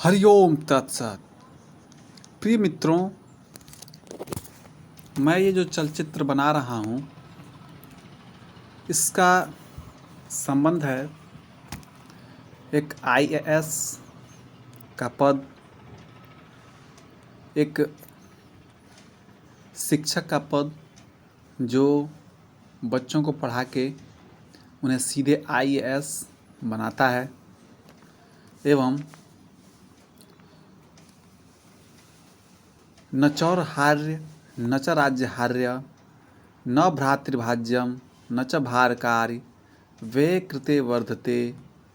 हरिओम तत्सत। प्रिय मित्रों, मैं ये जो चलचित्र बना रहा हूँ इसका संबंध है एक आईएएस का पद, एक शिक्षक का पद जो बच्चों को पढ़ा के उन्हें सीधे आईएएस बनाता है, एवं न चौर्हार्य न च राज्यहार्य न भ्रातृभाज्यम न च भारकारी वे कृते वर्धते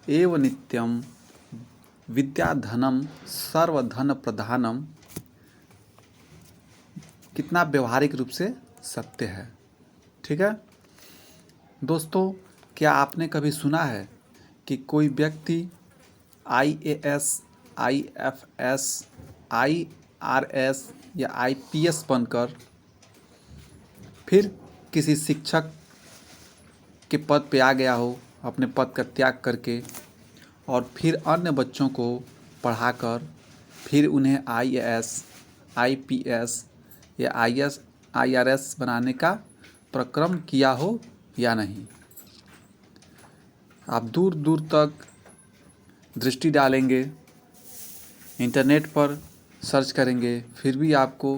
एव नित्यम विद्याधनम सर्वधन प्रधानम। कितना व्यवहारिक रूप से सत्य है। ठीक है दोस्तों, क्या आपने कभी सुना है कि कोई व्यक्ति आईएएस, आईएफएस, आईआरएस या आईपीएस बनकर फिर किसी शिक्षक के पद पे आ गया हो, अपने पद का त्याग करके, और फिर अन्य बच्चों को पढ़ाकर फिर उन्हें आईएएस, आईपीएस या आईआरएस बनाने का प्रक्रम किया हो या नहीं? आप दूर दूर तक दृष्टि डालेंगे, इंटरनेट पर सर्च करेंगे, फिर भी आपको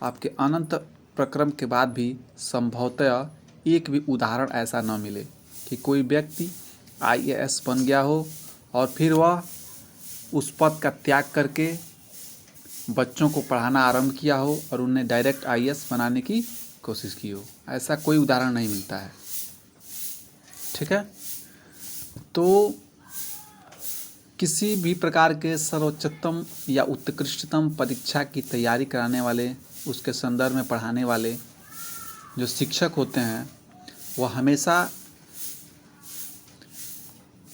आपके अनंत प्रक्रम के बाद भी संभवतः एक भी उदाहरण ऐसा न मिले कि कोई व्यक्ति आईएएस बन गया हो और फिर वह उस पद का त्याग करके बच्चों को पढ़ाना आरंभ किया हो और उन्हें डायरेक्ट आईएएस बनाने की कोशिश की हो। ऐसा कोई उदाहरण नहीं मिलता है। ठीक है, तो किसी भी प्रकार के सर्वोच्चतम या उत्कृष्टतम परीक्षा की तैयारी कराने वाले, उसके संदर्भ में पढ़ाने वाले जो शिक्षक होते हैं वह हमेशा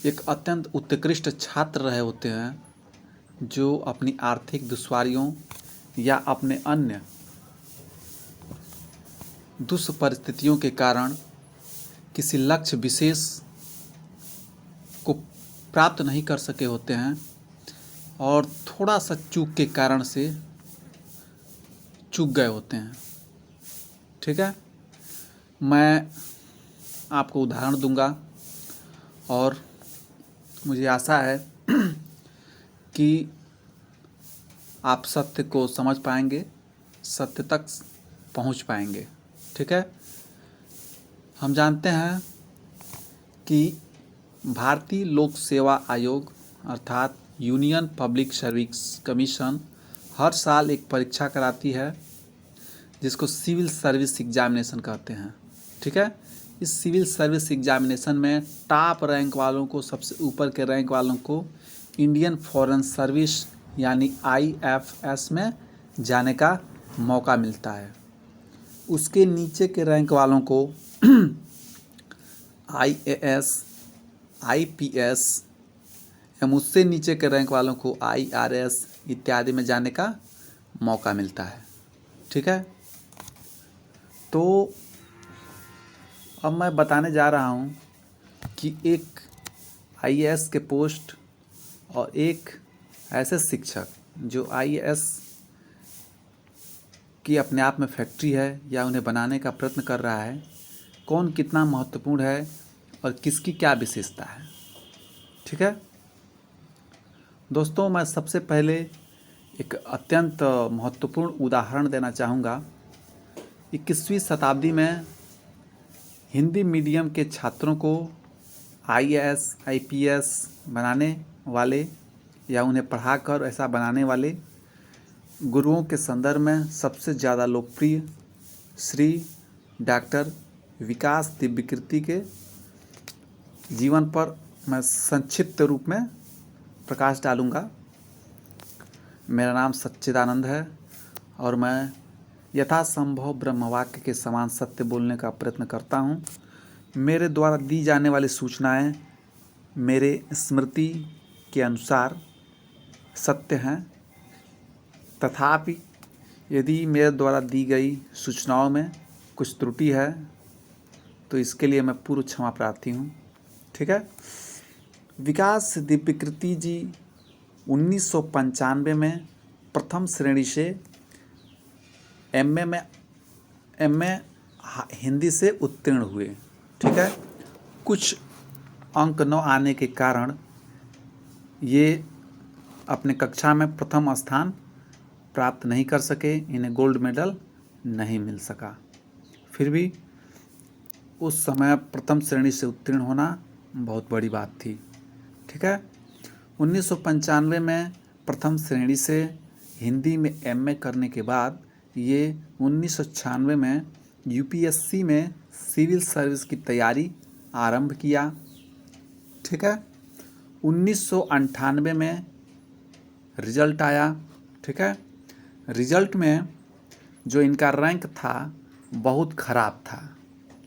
एक अत्यंत उत्कृष्ट छात्र रहे होते हैं, जो अपनी आर्थिक दुश्वारियों या अपने अन्य दुष्परिस्थितियों के कारण किसी लक्ष्य विशेष को प्राप्त नहीं कर सके होते हैं और थोड़ा सा चूक के कारण से चूक गए होते हैं। ठीक है, मैं आपको उदाहरण दूंगा और मुझे आशा है कि आप सत्य को समझ पाएंगे, सत्य तक पहुंच पाएंगे। ठीक है, हम जानते हैं कि भारतीय लोक सेवा आयोग अर्थात यूनियन पब्लिक सर्विस कमीशन हर साल एक परीक्षा कराती है जिसको सिविल सर्विस एग्जामिनेशन कहते हैं। ठीक है, इस सिविल सर्विस एग्जामिनेशन में टॉप रैंक वालों को, सबसे ऊपर के रैंक वालों को इंडियन फॉरेन सर्विस यानी आईएफएस में जाने का मौका मिलता है। उसके नीचे के रैंक वालों को आईएएस, आईपीएस एवं उससे नीचे के रैंक वालों को आईआरएस इत्यादि में जाने का मौका मिलता है। ठीक है, तो अब मैं बताने जा रहा हूँ कि एक आईएएस के पोस्ट और एक ऐसे शिक्षक जो आईएएस की अपने आप में फैक्ट्री है या उन्हें बनाने का प्रयत्न कर रहा है, कौन कितना महत्वपूर्ण है और किसकी क्या विशेषता है। ठीक है दोस्तों, मैं सबसे पहले एक अत्यंत महत्वपूर्ण उदाहरण देना चाहूँगा। 21वीं शताब्दी में हिंदी मीडियम के छात्रों को आईएएस, आईपीएस बनाने वाले या उन्हें पढ़ाकर ऐसा बनाने वाले गुरुओं के संदर्भ में सबसे ज़्यादा लोकप्रिय श्री डॉक्टर विकास दिव्यकीर्ति के जीवन पर मैं संक्षिप्त रूप में प्रकाश डालूँगा। मेरा नाम सच्चिदानंद है और मैं यथासंभव ब्रह्मवाक्य के समान सत्य बोलने का प्रयत्न करता हूँ। मेरे द्वारा दी जाने वाली सूचनाएं मेरे स्मृति के अनुसार सत्य हैं, तथापि यदि मेरे द्वारा दी गई सूचनाओं में कुछ त्रुटि है तो इसके लिए मैं पूर्व क्षमा प्रार्थी हूँ। ठीक है, विकास दिव्यकीर्ति जी 1995 में प्रथम श्रेणी से एमए हिंदी से उत्तीर्ण हुए। ठीक है, कुछ अंक न आने के कारण ये अपने कक्षा में प्रथम स्थान प्राप्त नहीं कर सके, इन्हें गोल्ड मेडल नहीं मिल सका। फिर भी उस समय प्रथम श्रेणी से उत्तीर्ण होना बहुत बड़ी बात थी। ठीक है, 1995 में प्रथम श्रेणी से हिंदी में एमए करने के बाद ये 1996 में यूपीएससी में सिविल सर्विस की तैयारी आरंभ किया। ठीक है, 1998 में रिजल्ट आया। ठीक है, रिजल्ट में जो इनका रैंक था बहुत ख़राब था।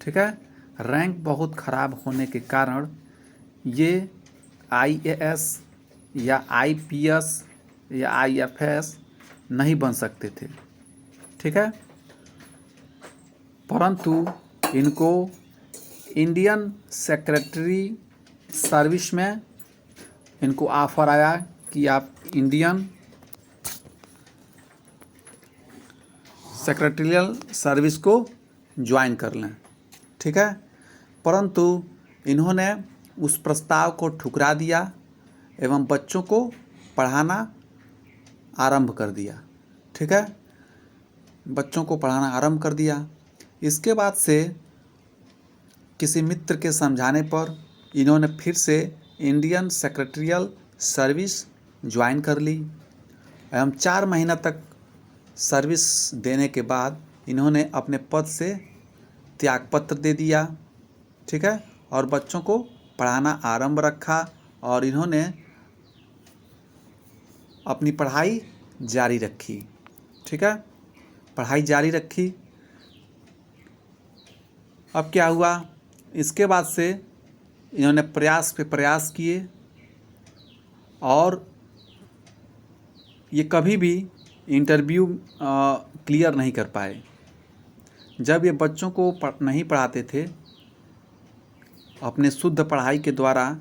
ठीक है, रैंक बहुत ख़राब होने के कारण ये आईएएस या आईपीएस या आईएफएस नहीं बन सकते थे। ठीक है, परंतु इनको इंडियन सेक्रेटरी सर्विस में इनको ऑफ़र आया कि आप इंडियन सेक्रेटरियल सर्विस को ज्वाइन कर लें। ठीक है, परंतु इन्होंने उस प्रस्ताव को ठुकरा दिया एवं बच्चों को पढ़ाना आरंभ कर दिया। ठीक है, बच्चों को पढ़ाना आरंभ कर दिया। इसके बाद से किसी मित्र के समझाने पर इन्होंने फिर से इंडियन सेक्रेटरियल सर्विस ज्वाइन कर ली एवं 4 महीना तक सर्विस देने के बाद इन्होंने अपने पद से त्यागपत्र दे दिया। ठीक है, और बच्चों को पढ़ाना आरंभ रखा और इन्होंने अपनी पढ़ाई जारी रखी। ठीक है, पढ़ाई जारी रखी। अब क्या हुआ, इसके बाद से इन्होंने प्रयास पे प्रयास किए और ये कभी भी इंटरव्यू क्लियर नहीं कर पाए। जब ये बच्चों को नहीं पढ़ाते थे, अपने शुद्ध पढ़ाई के द्वारा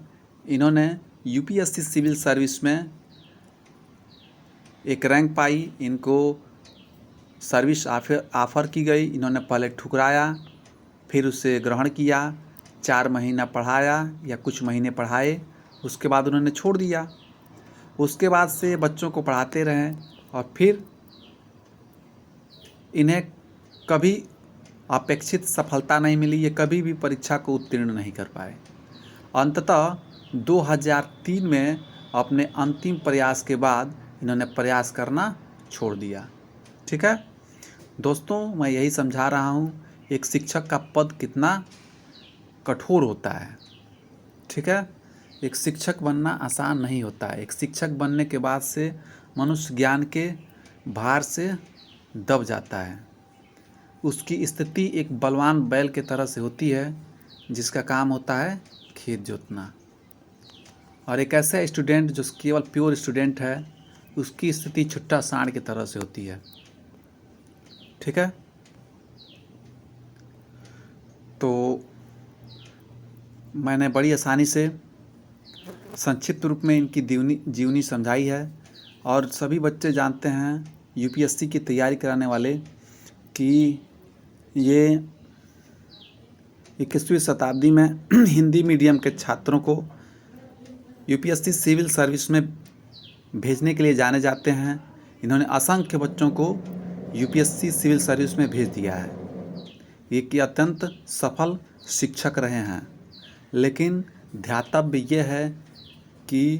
इन्होंने यूपीएससी सिविल सर्विस में एक रैंक पाई। इनको सर्विस ऑफ़र की गई, इन्होंने पहले ठुकराया, फिर उसे ग्रहण किया, 4 महीना पढ़ाया या कुछ महीने पढ़ाए, उसके बाद उन्होंने छोड़ दिया। उसके बाद से बच्चों को पढ़ाते रहें और फिर इन्हें कभी अपेक्षित सफलता नहीं मिली, ये कभी भी परीक्षा को उत्तीर्ण नहीं कर पाए। अंततः 2003 में अपने अंतिम प्रयास के बाद इन्होंने प्रयास करना छोड़ दिया। ठीक है दोस्तों, मैं यही समझा रहा हूँ एक शिक्षक का पद कितना कठोर होता है। ठीक है, एक शिक्षक बनना आसान नहीं होता है। एक शिक्षक बनने के बाद से मनुष्य ज्ञान के भार से दब जाता है। उसकी स्थिति एक बलवान बैल के तरह से होती है जिसका काम होता है खेत जोतना, और एक ऐसा स्टूडेंट जो केवल प्योर स्टूडेंट है उसकी स्थिति छुट्टा सांड की तरह से होती है। ठीक है, तो मैंने बड़ी आसानी से संक्षिप्त रूप में इनकी जीवनी समझाई है और सभी बच्चे जानते हैं यूपीएससी की तैयारी कराने वाले कि ये 21वीं शताब्दी में हिंदी मीडियम के छात्रों को यूपीएससी सिविल सर्विस में भेजने के लिए जाने जाते हैं। इन्होंने असंख्य बच्चों को यूपीएससी सिविल सर्विस में भेज दिया है। ये कि अत्यंत सफल शिक्षक रहे हैं, लेकिन ध्यातव्य ये है कि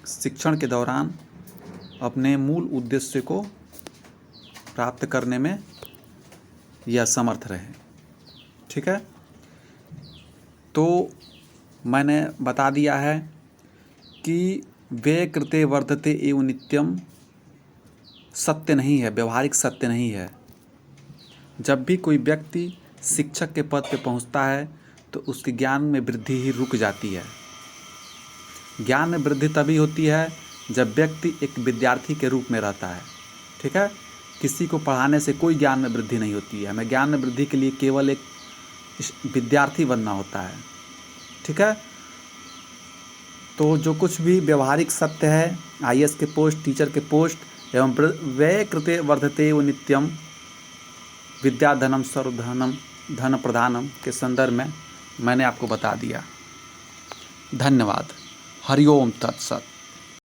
शिक्षण के दौरान अपने मूल उद्देश्य को प्राप्त करने में यह समर्थ रहे। ठीक है, तो मैंने बता दिया है कि वे कृते वर्धते एवं नित्यम सत्य नहीं है, व्यवहारिक सत्य नहीं है। जब भी कोई व्यक्ति शिक्षक के पद पे पहुंचता है तो उसके ज्ञान में वृद्धि ही रुक जाती है। ज्ञान में वृद्धि तभी होती है जब व्यक्ति एक विद्यार्थी के रूप में रहता है। ठीक है, किसी को पढ़ाने से कोई ज्ञान में वृद्धि नहीं होती है। हमें ज्ञान में वृद्धि के लिए केवल एक विद्यार्थी बनना होता है। ठीक है, तो जो कुछ भी व्यवहारिक सत्य है IAS के पोस्ट, टीचर के पोस्ट एवं व्यय कृते वर्धते व नित्यम विद्याधनम सर्वधनम धन प्रधानम के संदर्भ में मैंने आपको बता दिया। धन्यवाद। हरिओम तत्सत।